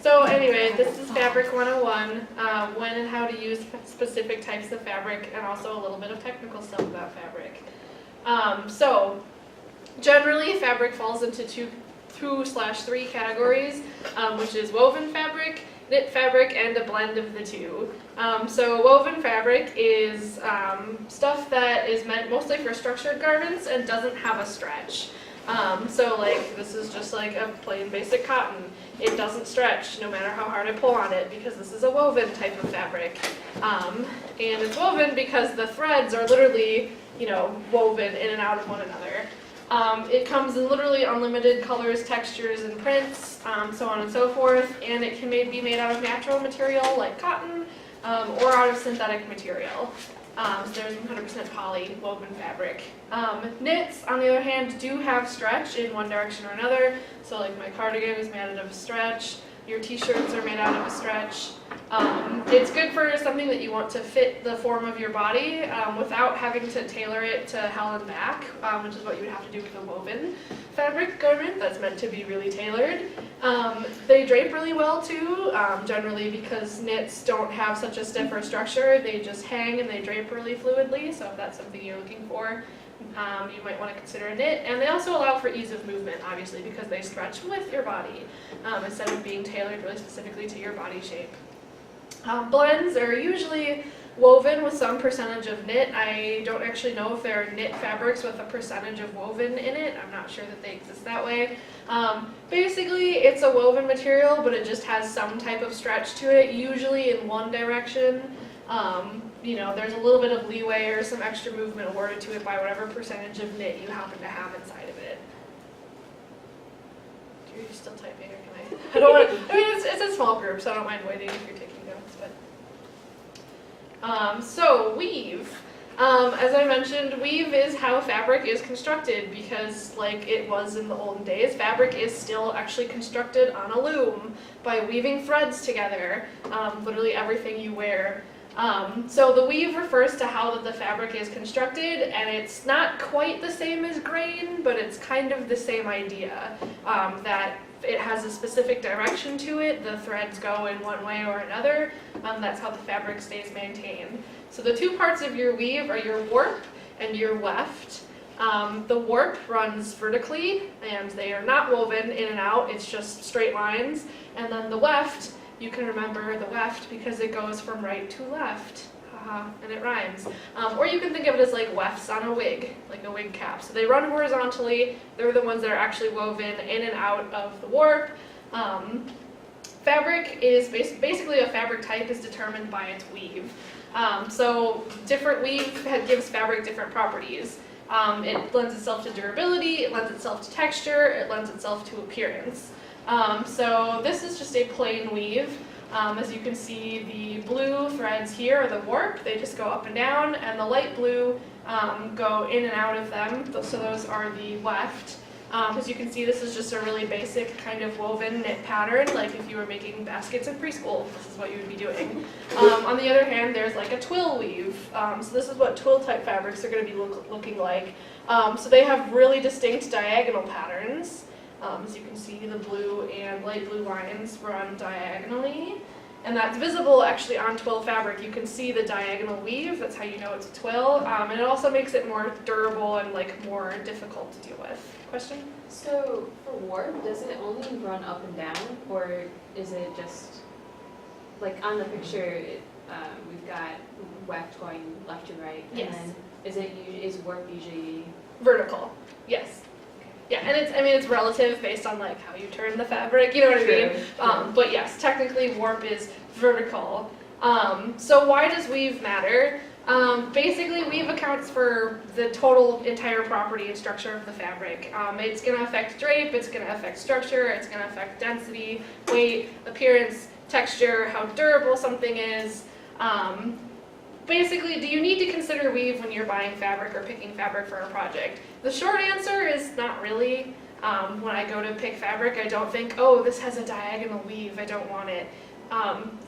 So anyway, this is Fabric 101, when and how to use specific types of fabric, and also a little bit of technical stuff about fabric. So generally fabric falls into two/three categories, which is woven fabric, knit fabric, and a blend of the two. So woven fabric is stuff that is meant mostly for structured garments and doesn't have a stretch. So like this is just like a plain basic cotton. It doesn't stretch no matter how hard I pull on it because this is a woven type of fabric. And it's woven because the threads are literally, woven in and out of one another. It comes in literally unlimited colors, textures, and prints, so on and so forth, and it can be made out of natural material like cotton or out of synthetic material. So there's 100% poly woven fabric. Knits, on the other hand, do have stretch in one direction or another. So like my cardigan is made out of a stretch, your t-shirts are made out of a stretch. It's good for something that you want to fit the form of your body without having to tailor it to hell and back, which is what you would have to do with a woven fabric garment that's meant to be really tailored. They drape really well too, generally because knits don't have such a stiffer structure. They just hang and they drape really fluidly, so if that's something you're looking for, you might want to consider a knit. And they also allow for ease of movement, obviously, because they stretch with your body instead of being tailored really specifically to your body shape. Blends are usually woven with some percentage of knit. I don't actually know if there are knit fabrics with a percentage of woven in it. I'm not sure that they exist that way. Basically, it's a woven material, but it just has some type of stretch to it, usually in one direction. There's a little bit of leeway or some extra movement awarded to it by whatever percentage of knit you happen to have inside of it. Are you still typing, or can I? I don't want to. I mean, it's a small group, so I don't mind waiting if you're taking notes. But so weave. As I mentioned, weave is how fabric is constructed because, like it was in the olden days, fabric is still actually constructed on a loom by weaving threads together. Literally everything you wear. So the weave refers to how the fabric is constructed, and it's not quite the same as grain, but it's kind of the same idea, that it has a specific direction to it, the threads go in one way or another, that's how the fabric stays maintained. So the two parts of your weave are your warp and your weft. The warp runs vertically, and they are not woven in and out, it's just straight lines, and then the weft, you can remember the weft because it goes from right to left, and it rhymes. Or you can think of it as like wefts on a wig, like a wig cap. So they run horizontally, they're the ones that are actually woven in and out of the warp. Fabric is basically a fabric type is determined by its weave. So different weave gives fabric different properties. It lends itself to durability, it lends itself to texture, it lends itself to appearance. So this is just a plain weave. As you can see, the blue threads here are the warp, they just go up and down, and the light blue go in and out of them, so those are the weft. As you can see, this is just a really basic kind of woven knit pattern, like if you were making baskets in preschool, this is what you would be doing. On the other hand, there's like a twill weave, so this is what twill type fabrics are going to be looking like. So they have really distinct diagonal patterns. As you can see, the blue and light blue lines run diagonally, and that's visible actually on twill fabric. You can see the diagonal weave, that's how you know it's a twill, and it also makes it more durable and like more difficult to deal with. Question? So for warp, does it only run up and down, or is it just, like on the picture, we've got weft going left to right, and Yes. then is warp usually Vertical, yes. Yeah, and it's relative based on like how you turn the fabric, you know what I mean? But yes, technically warp is vertical. So why does weave matter? Basically, weave accounts for the total entire property and structure of the fabric. It's going to affect drape, it's going to affect structure, it's going to affect density, weight, appearance, texture, how durable something is. Basically, do you need to consider weave when you're buying fabric or picking fabric for a project? The short answer is not really. When I go to pick fabric, I don't think, oh, this has a diagonal weave, I don't want it.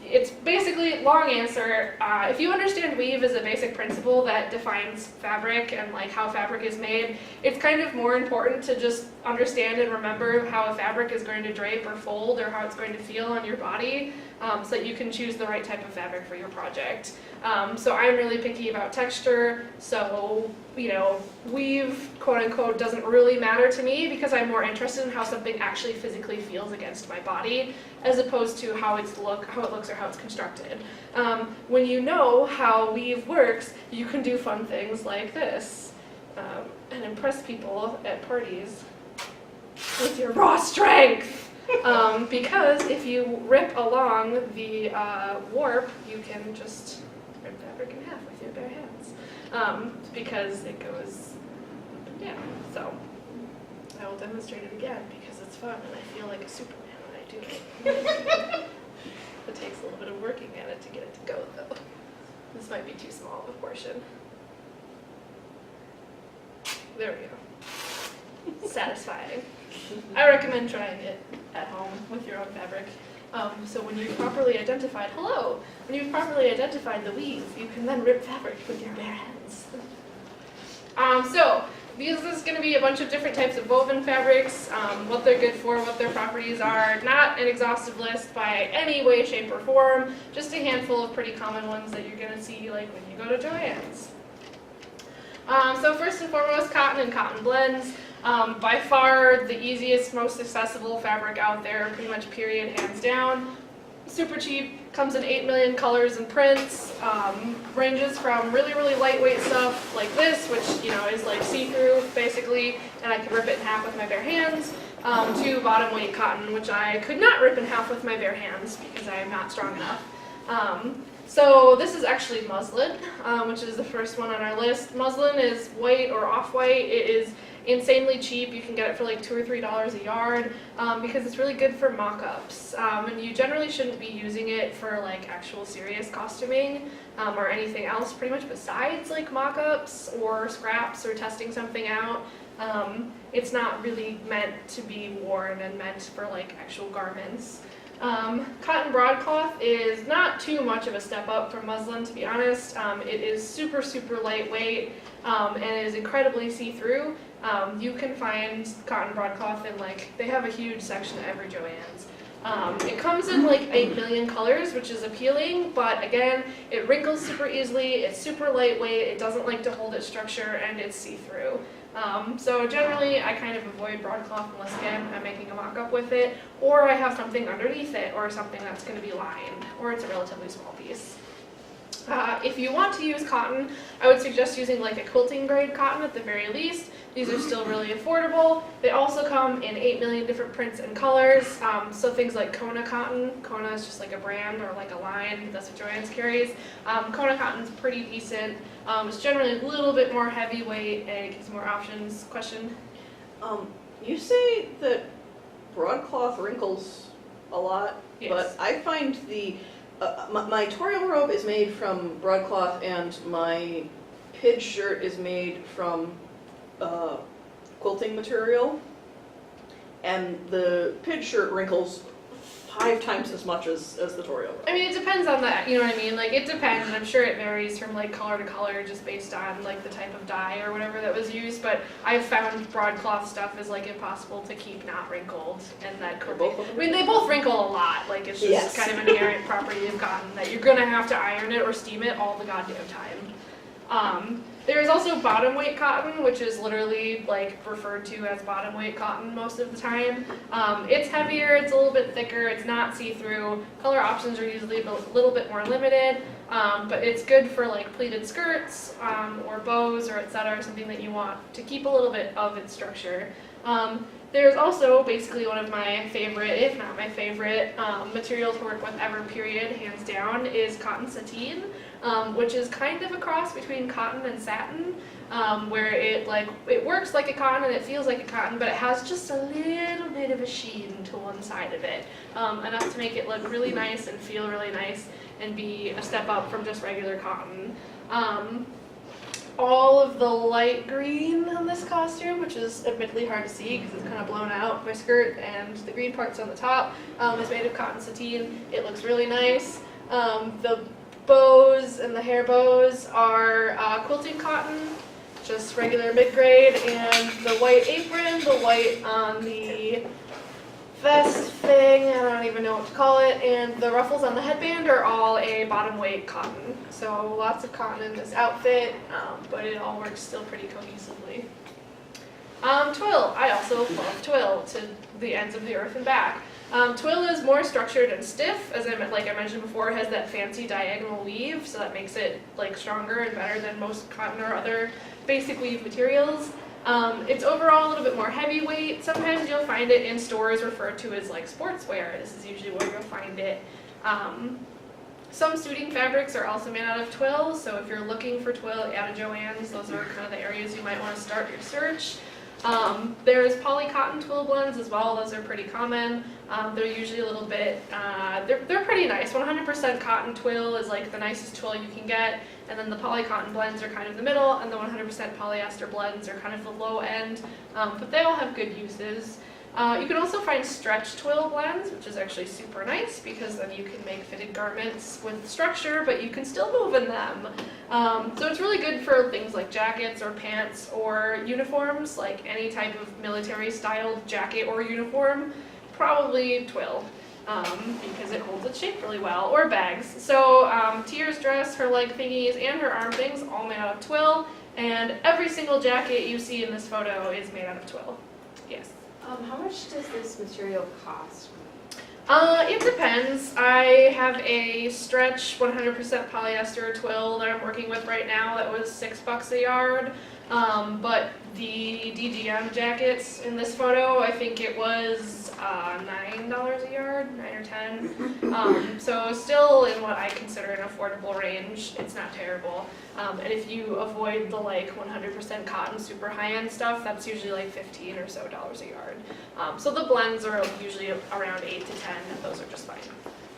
It's basically, long answer, if you understand weave as a basic principle that defines fabric and like how fabric is made, it's kind of more important to just understand and remember how a fabric is going to drape or fold or how it's going to feel on your body, so that you can choose the right type of fabric for your project. So I'm really picky about texture, so weave, quote unquote, doesn't really matter to me because I'm more interested in how something actually physically feels against my body as opposed to how it looks or how it's constructed. When you know how weave works, you can do fun things like this and impress people at parties with your raw strength. Because if you rip along the warp, you can just rip fabric in half with your bare hands. Because it goes up and down. So I will demonstrate it again because it's fun and I feel like a Superman when I do it. It takes a little bit of working at it to get it to go though. This might be too small of a portion. There we go. Satisfying. I recommend trying it at home with your own fabric. So when you've properly identified, when you've properly identified the weave, you can then rip fabric with your bare hands. So this is going to be a bunch of different types of woven fabrics, what they're good for, what their properties are. Not an exhaustive list by any way, shape, or form, just a handful of pretty common ones that you're going to see like when you go to Joann's. So first and foremost, cotton and cotton blends. By far the easiest, most accessible fabric out there, pretty much period, hands down. Super cheap, comes in 8 million colors and prints, ranges from really, really lightweight stuff like this, which is like see-through basically, and I can rip it in half with my bare hands, to bottom weight cotton, which I could not rip in half with my bare hands because I am not strong enough. So this is actually muslin, which is the first one on our list. Muslin is white or off-white. It is insanely cheap. You can get it for like $2 or $3 a yard because it's really good for mock-ups. And you generally shouldn't be using it for like actual serious costuming or anything else pretty much besides like mock-ups or scraps or testing something out. It's not really meant to be worn and meant for like actual garments. Cotton broadcloth is not too much of a step up from muslin, to be honest. It is super, super lightweight and is incredibly see-through. You can find cotton broadcloth in they have a huge section at every Joann's. It comes in like 8 million colors, which is appealing, but again, it wrinkles super easily, it's super lightweight, it doesn't like to hold its structure, and it's see-through. So generally, I kind of avoid broadcloth unless, again, I'm making a mock-up with it, or I have something underneath it, or something that's going to be lined, or it's a relatively small piece. If you want to use cotton, I would suggest using like a quilting grade cotton at the very least. These are still really affordable. They also come in 8 million different prints and colors. So things like Kona cotton. Kona is just like a brand or like a line. That's what Joann's carries. Kona cotton's pretty decent. It's generally a little bit more heavyweight and it gives more options. Question? You say that broadcloth wrinkles a lot, Yes. but I find my tutorial robe is made from broadcloth and my pidge shirt is made from quilting material, and the pidge shirt wrinkles 5 times as much as the tutorial robe. I mean, it depends on that, you know what I mean? Like, it depends, and I'm sure it varies from, like, color to color just based on, like, the type of dye or whatever that was used, but I've found broadcloth stuff is, like, impossible to keep not wrinkled, and that could be... I mean, they both wrinkle a lot, like, it's just kind of an inherent property of cotton that you're gonna have to iron it or steam it all the goddamn time. There's also bottom weight cotton, which is literally like referred to as bottom weight cotton most of the time. It's heavier, it's a little bit thicker, it's not see-through. Color options are usually a little bit more limited, but it's good for like pleated skirts or bows or etc., something that you want to keep a little bit of its structure. There's also basically one of my favorite, if not my favorite, material to work with ever, period, hands down, is cotton sateen, which is kind of a cross between cotton and satin, where it works like a cotton and it feels like a cotton, but it has just a little bit of a sheen to one side of it, enough to make it look really nice and feel really nice and be a step up from just regular cotton. all of the light green on this costume, which is admittedly hard to see because it's kind of blown out, my skirt, and the green parts on the top is made of cotton sateen. It looks really nice. The bows and the hair bows are quilting cotton, just regular mid-grade, and the white apron, the white on the vest thing, I don't even know what to call it, and the ruffles on the headband are all a bottom weight cotton. So lots of cotton in this outfit, but it all works still pretty cohesively. Twill, I also love twill to the ends of the earth and back. Twill is more structured and stiff, as I mentioned before. It has that fancy diagonal weave, so that makes it like stronger and better than most cotton or other basic weave materials. It's overall a little bit more heavyweight. Sometimes you'll find it in stores referred to as like sportswear. This is usually where you'll find it. Some suiting fabrics are also made out of twill, so if you're looking for twill at a Joann's, those are kind of the areas you might want to start your search. There's poly cotton twill blends as well. Those are pretty common. They're usually a little bit, they're pretty nice. 100% cotton twill is like the nicest twill you can get, and then the poly cotton blends are kind of the middle, and the 100% polyester blends are kind of the low end, but they all have good uses. You can also find stretch twill blends, which is actually super nice because then you can make fitted garments with structure, but you can still move in them. So it's really good for things like jackets or pants or uniforms, like any type of military styled jacket or uniform, probably twill. Because it holds its shape really well, or bags. So Tier's dress, her leg thingies, and her arm things all made out of twill, and every single jacket you see in this photo is made out of twill. Yes. How much does this material cost? It depends. I have a stretch 100% polyester twill that I'm working with right now that was $6 a yard. But the DGM jackets in this photo, I think it was $9 a yard, 9 or 10. So still in what I consider an affordable range. It's not terrible. And if you avoid the like 100% cotton super high-end stuff, that's usually like $15 or so a yard. So the blends are usually around 8 to 10, and those are just fine.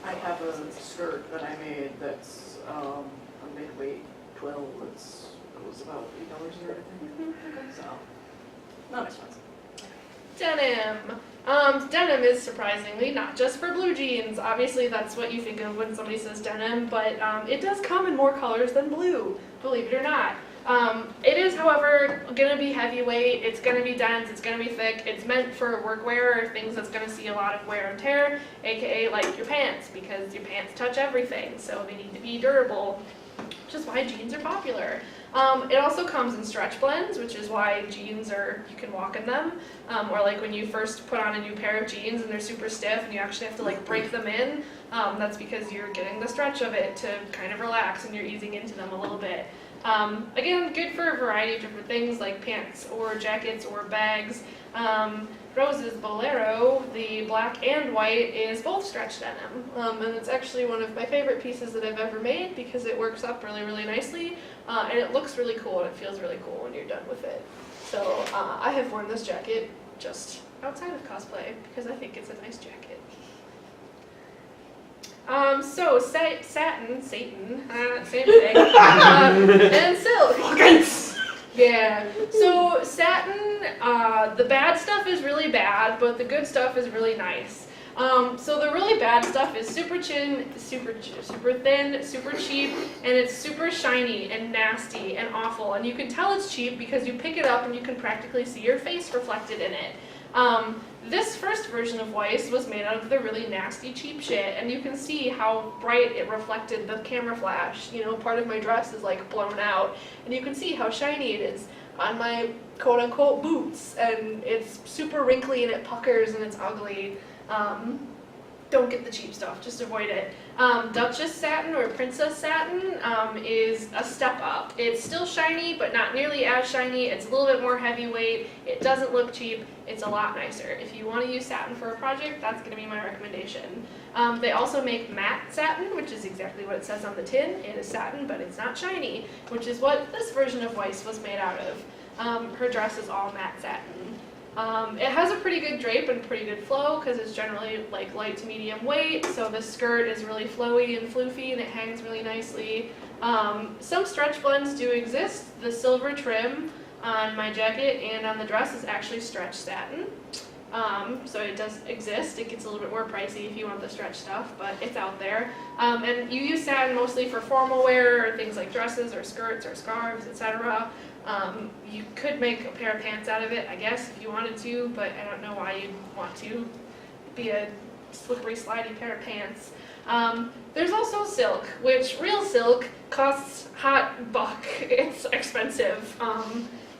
I have a skirt that I made that's a mid-weight twill. It was about $8 a yard, I think. So, not expensive. Denim. Denim is surprisingly not just for blue jeans. Obviously that's what you think of when somebody says denim, but it does come in more colors than blue, believe it or not. It is, however, going to be heavyweight, it's going to be dense, it's going to be thick, it's meant for workwear or things that's going to see a lot of wear and tear, aka like your pants, because your pants touch everything, so they need to be durable, which is why jeans are popular. It also comes in stretch blends, which is why jeans you can walk in them, or like when you first put on a new pair of jeans and they're super stiff and you actually have to like break them in, that's because you're getting the stretch of it to kind of relax and you're easing into them a little bit. Again, good for a variety of different things like pants or jackets or bags. Rose's Bolero, the black and white, is both stretch denim, and it's actually one of my favorite pieces that I've ever made because it works up really, really nicely, and it looks really cool and it feels really cool when you're done with it. So I have worn this jacket just outside of cosplay because I think it's a nice jacket. So Satin, same thing, and silk. Yeah, so satin, the bad stuff is really bad, but the good stuff is really nice. So the really bad stuff is super thin, super cheap, and it's super shiny and nasty and awful. And you can tell it's cheap because you pick it up and you can practically see your face reflected in it. This first version of Weiss was made out of the really nasty cheap shit, and you can see how bright it reflected the camera flash. You know, part of my dress is like blown out, and you can see how shiny it is on my quote-unquote boots, and it's super wrinkly and it puckers and it's ugly. Don't get the cheap stuff, just avoid it. Duchess satin or princess satin is a step up. It's still shiny, but not nearly as shiny. It's a little bit more heavyweight. It doesn't look cheap. It's a lot nicer. If you want to use satin for a project, that's going to be my recommendation. They also make matte satin, which is exactly what it says on the tin. It is satin, but it's not shiny, which is what this version of Weiss was made out of. Her dress is all matte satin. It has a pretty good drape and pretty good flow because it's generally like light to medium weight, so the skirt is really flowy and floofy and it hangs really nicely. Some stretch blends do exist. The silver trim on my jacket and on the dress is actually stretch satin. So it does exist. It gets a little bit more pricey if you want the stretch stuff, but it's out there. And you use satin mostly for formal wear or things like dresses or skirts or scarves, etc. You could make a pair of pants out of it, I guess, if you wanted to, but I don't know why you'd want to be a slippery, slidey pair of pants. There's also silk, which real silk costs hot buck. It's expensive.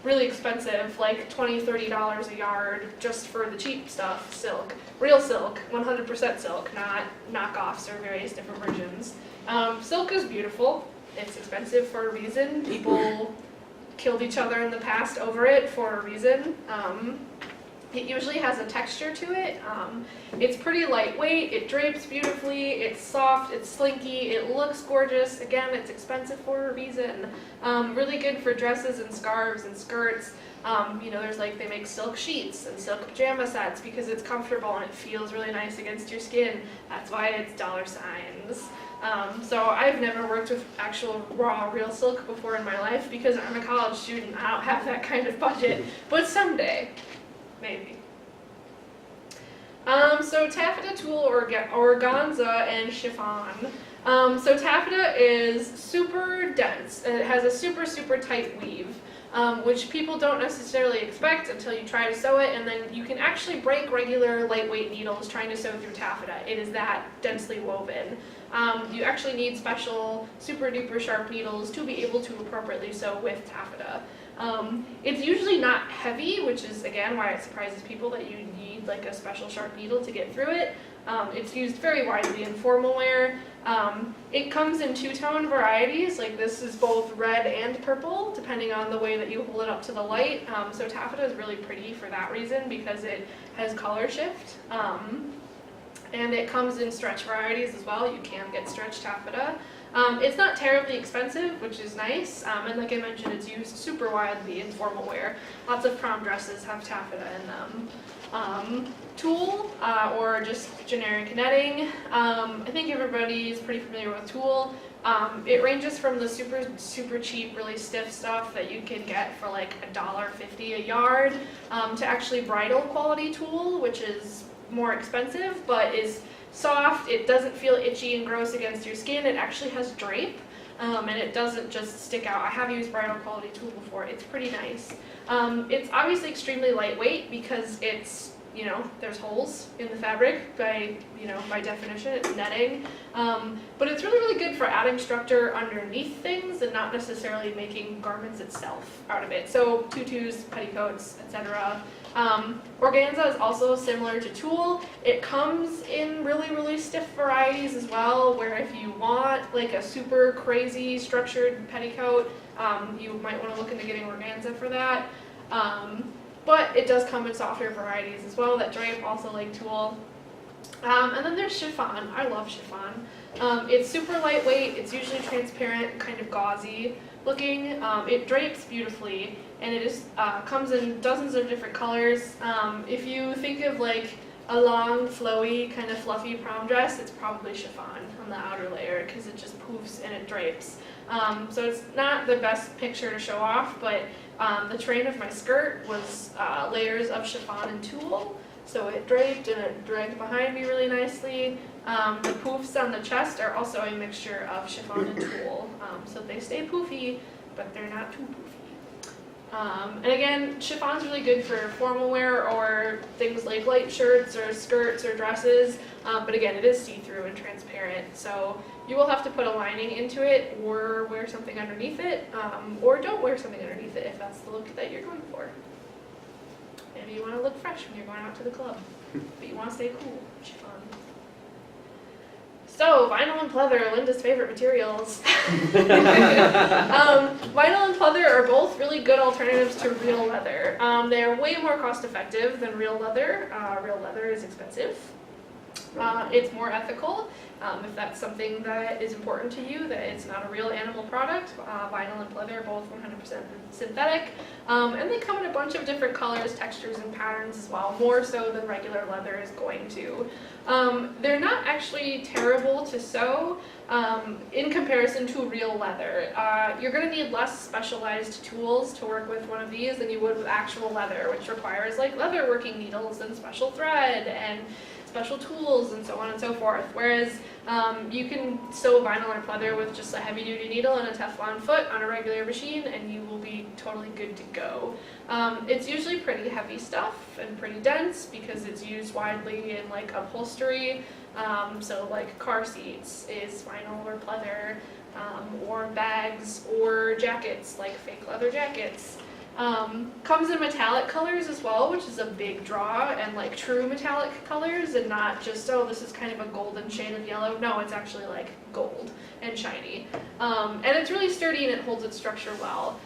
Really expensive, like $20, $30 a yard just for the cheap stuff, silk. Real silk, 100% silk, not knockoffs or various different versions. Silk is beautiful. It's expensive for a reason. People killed each other in the past over it for a reason. It usually has a texture to it. It's pretty lightweight, it drapes beautifully, it's soft, it's slinky, it looks gorgeous. Again, it's expensive for a reason. Really good for dresses and scarves and skirts. There's they make silk sheets and silk pajama sets because it's comfortable and it feels really nice against your skin. That's why it's dollar signs. So I've never worked with actual raw, real silk before in my life because I'm a college student. I don't have that kind of budget, but someday. Maybe. So taffeta tulle, organza, and chiffon. So taffeta is super dense, and it has a super, super tight weave, which people don't necessarily expect until you try to sew it, and then you can actually break regular lightweight needles trying to sew through taffeta. It is that densely woven. You actually need special super duper sharp needles to be able to appropriately sew with taffeta. It's usually not heavy, which is again why it surprises people that you need like a special sharp needle to get through it. It's used very widely in formal wear. It comes in two-tone varieties, like this is both red and purple, depending on the way that you hold it up to the light. So taffeta is really pretty for that reason because it has color shift. And it comes in stretch varieties as well. You can get stretch taffeta. It's not terribly expensive, which is nice, and like I mentioned, it's used super widely in formal wear. Lots of prom dresses have taffeta in them. Tulle, or just generic netting. I think everybody's pretty familiar with tulle. It ranges from the super, super cheap, really stiff stuff that you can get for like $1.50 a yard, to actually bridal quality tulle, which is more expensive, but is soft, it doesn't feel itchy and gross against your skin, it actually has drape, and it doesn't just stick out. I have used bridal quality tulle before, it's pretty nice. It's obviously extremely lightweight because it's, there's holes in the fabric by definition, it's netting. But it's really, really good for adding structure underneath things and not necessarily making garments itself out of it. So tutus, petticoats, etc. Organza is also similar to tulle. It comes in really, really stiff varieties as well, where if you want like a super crazy structured petticoat, you might want to look into getting organza for that. But it does come in softer varieties as well that drape, also like tulle. And then there's chiffon. I love chiffon. It's super lightweight, it's usually transparent, kind of gauzy looking. It drapes beautifully, and it is comes in dozens of different colors. If you think of like a long, flowy, kind of fluffy prom dress, it's probably chiffon on the outer layer because it just poofs and it drapes. So it's not the best picture to show off, but the train of my skirt was layers of chiffon and tulle. So it draped and it dragged behind me really nicely. The poofs on the chest are also a mixture of chiffon and tulle. So they stay poofy, but they're not too poofy. And again, chiffon's really good for formal wear or things like light shirts or skirts or dresses. But again, it is see-through and transparent. So you will have to put a lining into it or wear something underneath it. Or don't wear something underneath it if that's the look that you're going for. Maybe you want to look fresh when you're going out to the club, but you want to stay cool. Chiffon. So, vinyl and pleather, Linda's favorite materials. Vinyl and pleather are both really good alternatives to real leather. They are way more cost effective than real leather. Real leather is expensive. It's more ethical, if that's something that is important to you, that it's not a real animal product. Vinyl and pleather are both 100% synthetic, and they come in a bunch of different colors, textures, and patterns as well, more so than regular leather is going to. They're not actually terrible to sew in comparison to real leather. You're going to need less specialized tools to work with one of these than you would with actual leather, which requires like leather working needles and special thread and special tools and so on and so forth. Whereas you can sew vinyl or pleather with just a heavy duty needle and a Teflon foot on a regular machine and you will be totally good to go. It's usually pretty heavy stuff and pretty dense because it's used widely in like upholstery. So like car seats is vinyl or pleather, or bags or jackets like fake leather jackets. Comes in metallic colors as well, which is a big draw, and like true metallic colors and not just, oh, this is kind of a golden shade of yellow. No, it's actually like gold and shiny. And it's really sturdy and it holds its structure well.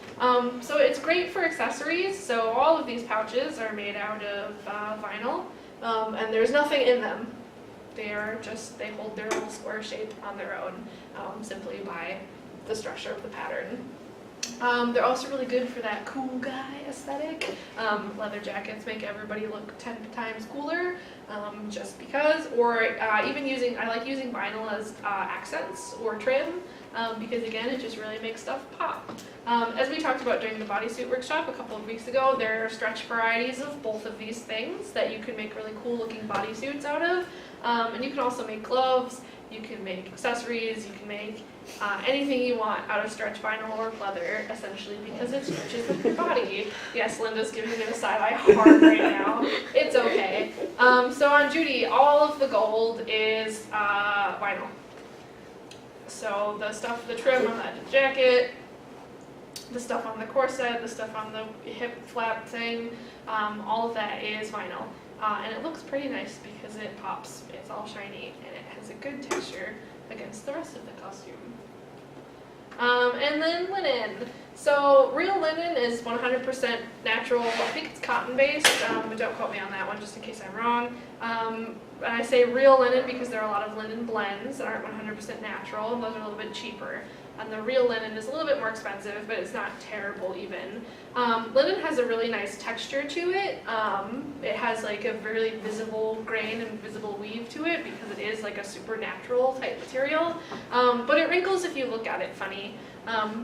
So it's great for accessories. So all of these pouches are made out of vinyl, and there's nothing in them. They hold their little square shape on their own, simply by the structure of the pattern. They're also really good for that cool guy aesthetic. Leather jackets make everybody look 10 times cooler, just because. Or even I like using vinyl as accents or trim, because again, it just really makes stuff pop. As we talked about during the bodysuit workshop a couple of weeks ago, there are stretch varieties of both of these things that you can make really cool looking bodysuits out of. And you can also make gloves, you can make accessories, you can make anything you want out of stretch vinyl or pleather, essentially because it stretches with your body. Yes, Linda's giving me the side eye hard right now. It's okay. So on Judy, all of the gold is vinyl. So the trim on that jacket, the stuff on the corset, the stuff on the hip flap thing, all of that is vinyl. And it looks pretty nice because it pops. It's all shiny and it has a good texture against the rest of the costume. And then linen. So real linen is 100% natural. I think it's cotton based, but don't quote me on that one just in case I'm wrong. And I say real linen because there are a lot of linen blends that aren't 100% natural, and those are a little bit cheaper. And the real linen is a little bit more expensive, but it's not terrible even. Linen has a really nice texture to it. It has like a really visible grain and visible weave to it because it is like a supernatural type material. But it wrinkles if you look at it funny.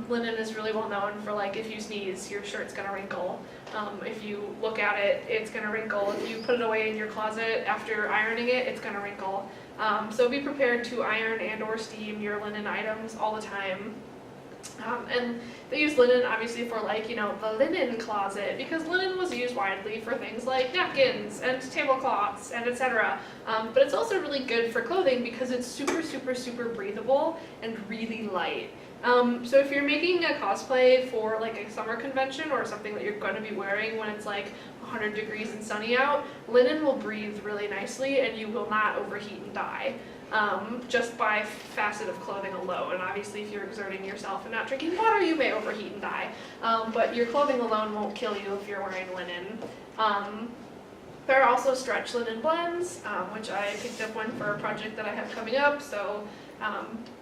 Linen is really well known for like if you sneeze, your shirt's gonna wrinkle. If you look at it, it's gonna wrinkle. If you put it away in your closet after ironing it, it's gonna wrinkle. So be prepared to iron and or steam your linen items all the time. And they use linen obviously for like, the linen closet because linen was used widely for things like napkins and tablecloths and etc. But it's also really good for clothing because it's super, super, super breathable and really light. So if you're making a cosplay for like a summer convention or something that you're going to be wearing when it's like 100 degrees and sunny out, linen will breathe really nicely and you will not overheat and die. Just by facet of clothing alone. And obviously if you're exerting yourself and not drinking water, you may overheat and die. But your clothing alone won't kill you if you're wearing linen. There are also stretch linen blends, which I picked up one for a project that I have coming up. So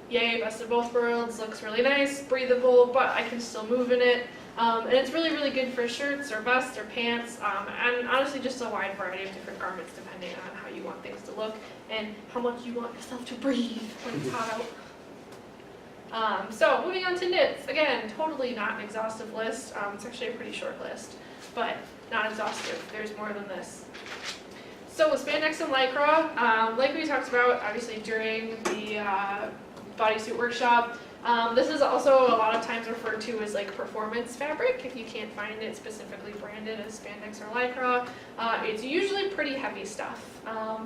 yay, best of both worlds, looks really nice, breathable, but I can still move in it. And it's really, really good for shirts or vests or pants, and honestly just a wide variety of different garments depending on how you want things to look and how much you want yourself to breathe when it's hot out. So moving on to knits, again, totally not an exhaustive list. It's actually a pretty short list, but not exhaustive. There's more than this. So with spandex and lycra, like we talked about obviously during the bodysuit workshop, this is also a lot of times referred to as like performance fabric if you can't find it specifically branded as spandex or lycra. It's usually pretty heavy stuff,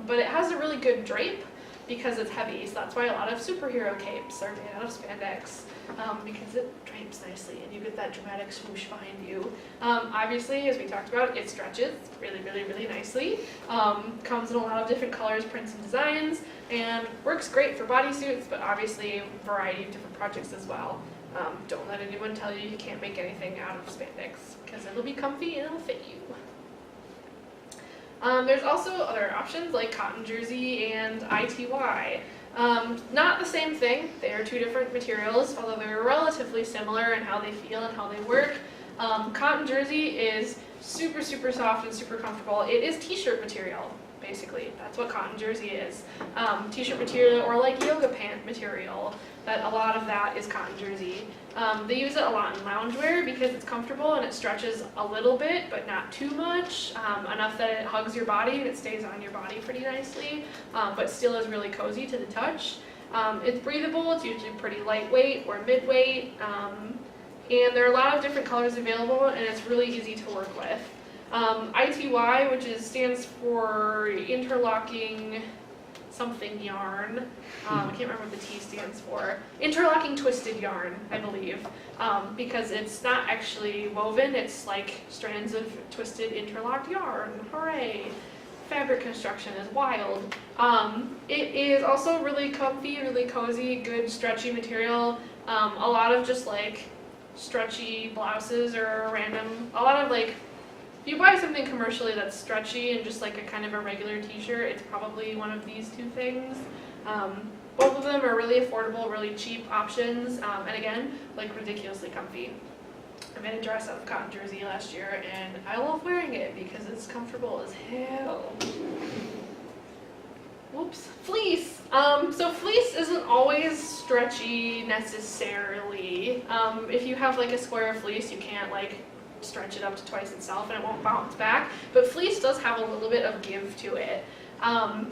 but it has a really good drape because it's heavy, so that's why a lot of superhero capes are made out of spandex, because it drapes nicely and you get that dramatic swoosh behind you. Obviously, as we talked about, it stretches really, really, really nicely. Comes in a lot of different colors, prints, and designs, and works great for bodysuits, but obviously a variety of different projects as well. Don't let anyone tell you you can't make anything out of spandex, because it'll be comfy and it'll fit you. There's also other options like cotton jersey and ITY. Not the same thing, they are two different materials, although they're relatively similar in how they feel and how they work. Cotton jersey is super, super soft and super comfortable. It is t-shirt material, basically. That's what cotton jersey is. T-shirt material or like yoga pant material, that a lot of that is cotton jersey. They use it a lot in loungewear because it's comfortable and it stretches a little bit, but not too much, enough that it hugs your body and it stays on your body pretty nicely, but still is really cozy to the touch. It's breathable, it's usually pretty lightweight or mid-weight, and there are a lot of different colors available and it's really easy to work with. ITY, which stands for interlocking something yarn. I can't remember what the T stands for. Interlocking twisted yarn, I believe, because it's not actually woven, it's like strands of twisted interlocked yarn. Hooray! Fabric construction is wild. It is also really comfy, really cozy, good stretchy material. A lot of just like stretchy blouses or a lot of like, if you buy something commercially that's stretchy and just like a kind of a regular t-shirt, it's probably one of these two things. Both of them are really affordable, really cheap options, and again, like ridiculously comfy. I made a dress out of cotton jersey last year and I love wearing it because it's comfortable as hell. Whoops. Fleece. So fleece isn't always stretchy necessarily. If you have like a square of fleece, you can't like stretch it up to twice itself and it won't bounce back. But fleece does have a little bit of give to it,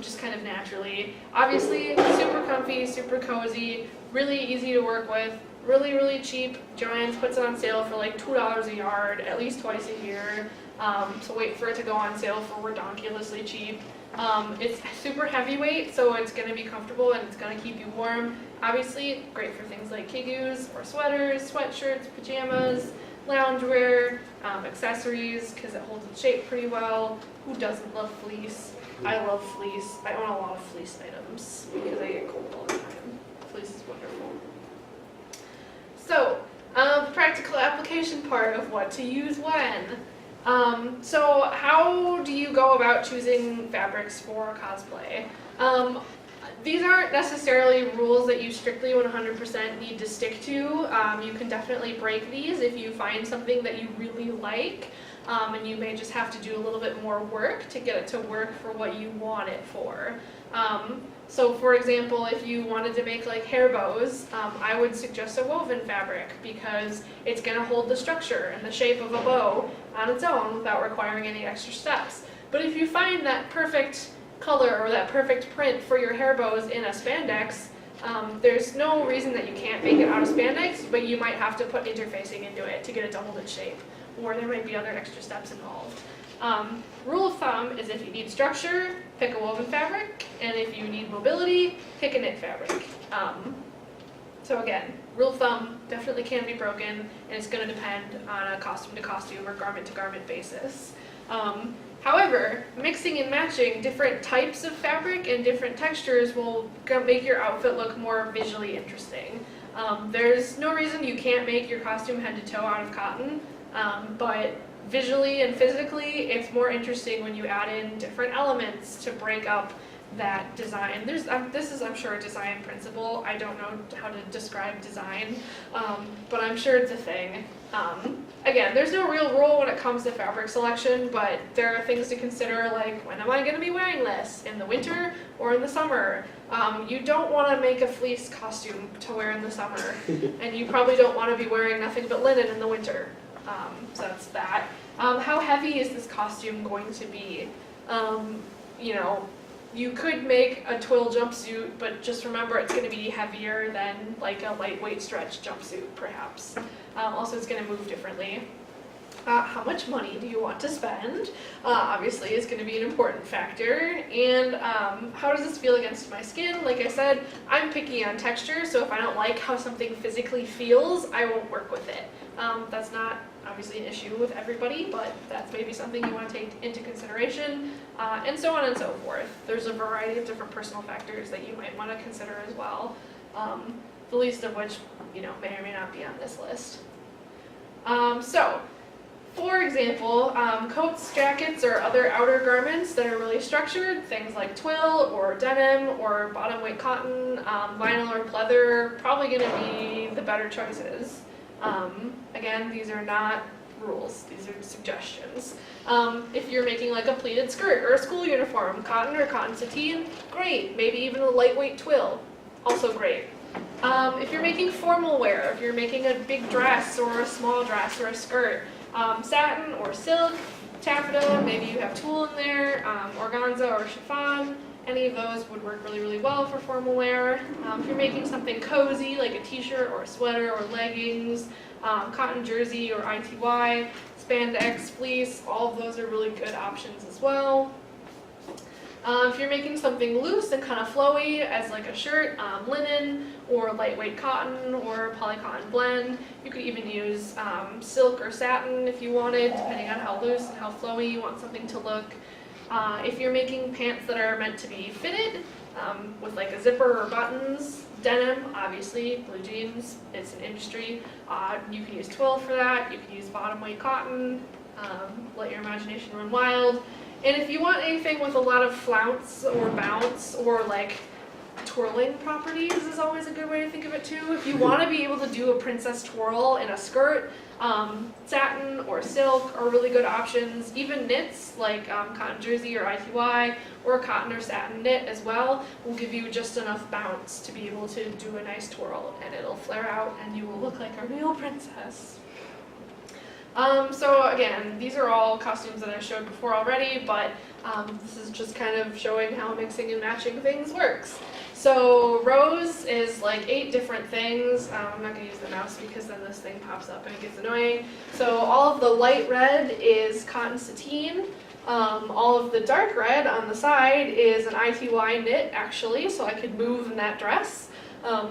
just kind of naturally. Obviously, super comfy, super cozy, really easy to work with, really, really cheap. Joann's puts it on sale for like $2 a yard, at least twice a year. So wait for it to go on sale for redonkulously cheap. It's super heavyweight, so it's going to be comfortable and it's going to keep you warm. Obviously, great for things like kigus or sweaters, sweatshirts, pajamas, loungewear, accessories, because it holds its shape pretty well. Who doesn't love fleece? I love fleece. I own a lot of fleece items because I get cold all the time. Fleece is wonderful. So, practical application part of what to use when. So how do you go about choosing fabrics for cosplay? These aren't necessarily rules that you strictly 100% need to stick to. You can definitely break these if you find something that you really like, and you may just have to do a little bit more work to get it to work for what you want it for. So for example, if you wanted to make like hair bows, I would suggest a woven fabric because it's going to hold the structure and the shape of a bow on its own without requiring any extra steps. But if you find that perfect color or that perfect print for your hair bows in a spandex, there's no reason that you can't make it out of spandex, but you might have to put interfacing into it to get it to hold its shape, or there might be other extra steps involved. Rule of thumb is if you need structure, pick a woven fabric, and if you need mobility, pick a knit fabric. So again, rule of thumb definitely can be broken, and it's going to depend on a costume to costume or garment to garment basis. However, mixing and matching different types of fabric and different textures will make your outfit look more visually interesting. There's no reason you can't make your costume head to toe out of cotton, but visually and physically, it's more interesting when you add in different elements to break up that design. This is, I'm sure, a design principle. I don't know how to describe design, but I'm sure it's a thing. Again, there's no real rule when it comes to fabric selection, but there are things to consider like, when am I going to be wearing this? In the winter or in the summer? You don't want to make a fleece costume to wear in the summer, and you probably don't want to be wearing nothing but linen in the winter. So that's that. How heavy is this costume going to be? You know, you could make a twill jumpsuit, but just remember it's going to be heavier than like a lightweight stretch jumpsuit, perhaps. Also, it's going to move differently. How much money do you want to spend? Obviously, is going to be an important factor. And how does this feel against my skin? Like I said, I'm picky on texture, so if I don't like how something physically feels, I won't work with it. That's not obviously an issue with everybody, but that's maybe something you want to take into consideration, and so on and so forth. There's a variety of different personal factors that you might want to consider as well, the least of which, you know, may or may not be on this list. So, For example, coats, jackets, or other outer garments that are really structured, things like twill or denim or bottom weight cotton, vinyl or pleather, probably going to be the better choices. Again, these are not rules, these are suggestions. If you're making like a pleated skirt or a school uniform, cotton or cotton sateen, great. Maybe even a lightweight twill, also great. If you're making formal wear, if you're making a big dress or a small dress or a skirt, satin or silk, taffeta, maybe you have tulle in there, organza or chiffon, any of those would work really, really well for formal wear. If you're making something cozy like a t-shirt or a sweater or leggings, cotton jersey or ITY, spandex, fleece, all of those are really good options as well. If you're making something loose and kind of flowy as like a shirt, linen or lightweight cotton or polycotton blend, you could even use silk or satin if you wanted, depending on how loose and how flowy you want something to look. If you're making pants that are meant to be fitted with like a zipper or buttons, denim, obviously, blue jeans, it's an industry. You can use twill for that, you can use bottom weight cotton, let your imagination run wild. And if you want anything with a lot of flounce or bounce or like twirling properties is always a good way to think of it too. If you want to be able to do a princess twirl in a skirt, satin or silk are really good options. Even knits like cotton jersey or ITY or cotton or satin knit as well will give you just enough bounce to be able to do a nice twirl, and it'll flare out and you will look like a real princess. So again, these are all costumes that I showed before already, but this is just kind of showing how mixing and matching things works. So rows is like 8 different things. I'm not going to use the mouse because then this thing pops up and it gets annoying. So all of the light red is cotton sateen. All of the dark red on the side is an ITY knit actually, so I could move in that dress.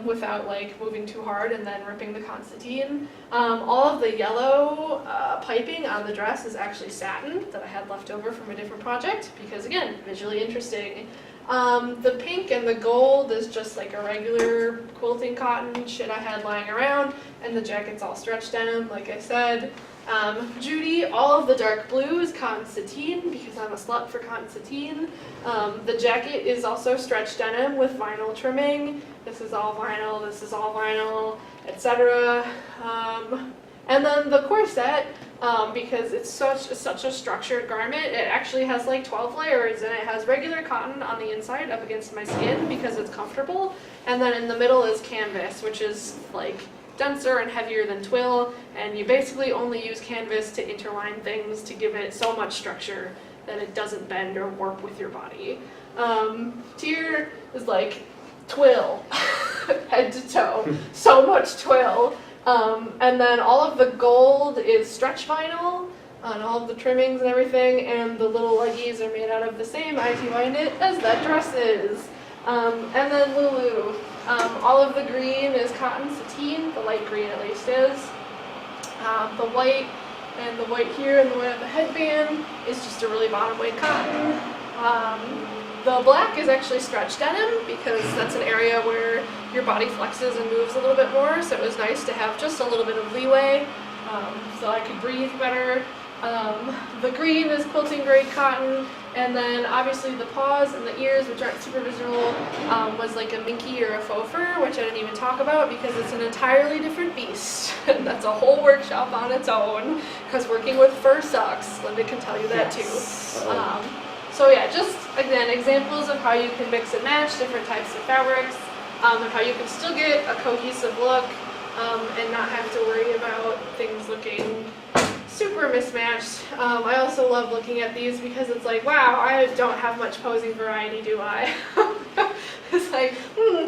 Without like moving too hard and then ripping the cotton sateen. All of the yellow piping on the dress is actually satin that I had left over from a different project because again, visually interesting. The pink and the gold is just like a regular quilting cotton shit I had lying around, and the jacket's all stretch denim like I said. Judy, all of the dark blue is cotton sateen because I'm a slut for cotton sateen. The jacket is also stretch denim with vinyl trimming. This is all vinyl, etc. And then the corset, because it's such a structured garment, it actually has like 12 layers, and it has regular cotton on the inside up against my skin because it's comfortable, and then in the middle is canvas, which is like denser and heavier than twill, and you basically only use canvas to interline things to give it so much structure that it doesn't bend or warp with your body. Tier is like twill, head to toe, so much twill. And then all of the gold is stretch vinyl on all of the trimmings and everything, and the little leggies are made out of the same ITY knit as that dress is. And then Lulu, all of the green is cotton sateen, the light green at least is. The white and the white here and the white on the headband is just a really bottom weight cotton. The black is actually stretch denim because that's an area where your body flexes and moves a little bit more, so it was nice to have just a little bit of leeway so I could breathe better. The green is quilting grade cotton, and then obviously the paws and the ears, which aren't super visible, was like a minky or a faux fur, which I didn't even talk about because it's an entirely different beast. And that's a whole workshop on its own, because working with fur sucks. Linda can tell you that too. So yeah, just again, examples of how you can mix and match different types of fabrics, and how you can still get a cohesive look and not have to worry about things looking super mismatched. I also love looking at these because it's like, wow, I don't have much posing variety, do I? It's like,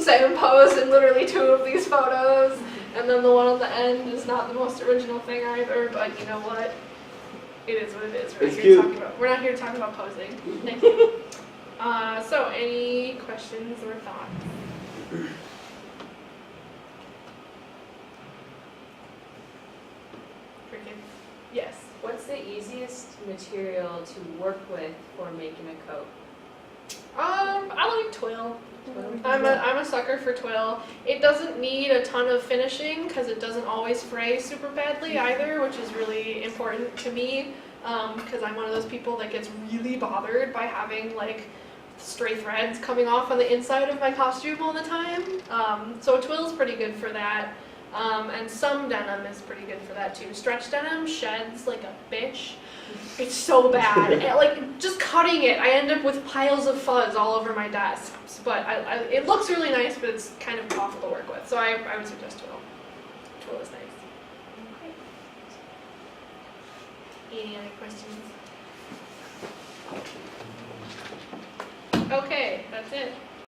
same pose in literally 2 of these photos, and then the one on the end is not the most original thing either, but you know what? It is what it is. We're not here to talk about posing. Thank you. So, any questions or thoughts? Yes. What's the easiest material to work with for making a coat? I like twill. I'm a sucker for twill. It doesn't need a ton of finishing because it doesn't always fray super badly either, which is really important to me because I'm one of those people that gets really bothered by having like stray threads coming off on the inside of my costume all the time. So twill's pretty good for that. And some denim is pretty good for that too. Stretch denim sheds like a bitch. It's so bad. And, like just cutting it, I end up with piles of fuzz all over my desk. But it looks really nice, but it's kind of awful to work with. So I would suggest twill. Twill is nice. Okay. Any other questions?